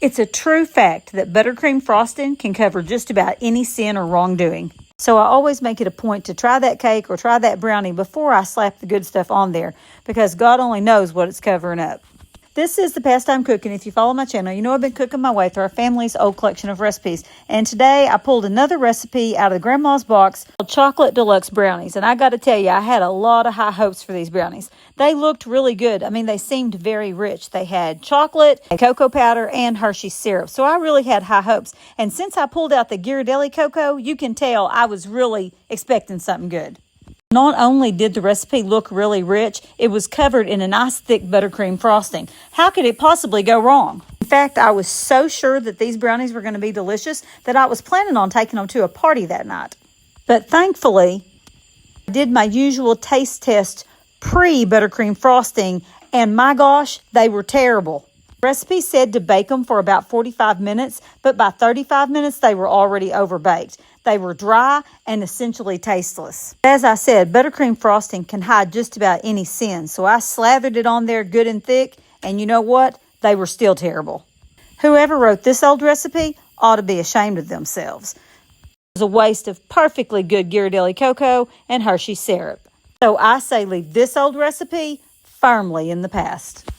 It's a true fact that buttercream frosting can cover just about any sin or wrongdoing. So I always make it a point to try that cake or try that brownie before I slap the good stuff on there, because God only knows what it's covering up. This is the Pastime Cooking. If you follow my channel, you know I've been cooking my way through our family's old collection of recipes. And today I pulled another recipe out of Grandma's box called chocolate deluxe brownies. And I got to tell you, I had a lot of high hopes for these brownies. They looked really good. I mean, they seemed very rich. They had chocolate, cocoa powder, and Hershey's syrup. So I really had high hopes. And since I pulled out the Ghirardelli cocoa, you can tell I was really expecting something good. Not only did the recipe look really rich, it was covered in a nice thick buttercream frosting. How could it possibly go wrong? In fact, I was so sure that these brownies were going to be delicious that I was planning on taking them to a party that night. But thankfully, I did my usual taste test pre-buttercream frosting, and my gosh, they were terrible. The recipe said to bake them for about 45 minutes, but by 35 minutes, they were already overbaked. They were dry and essentially tasteless. As I said, buttercream frosting can hide just about any sin, so I slathered it on there good and thick, and you know what? They were still terrible. Whoever wrote this old recipe ought to be ashamed of themselves. It was a waste of perfectly good Ghirardelli cocoa and Hershey syrup. So I say leave this old recipe firmly in the past.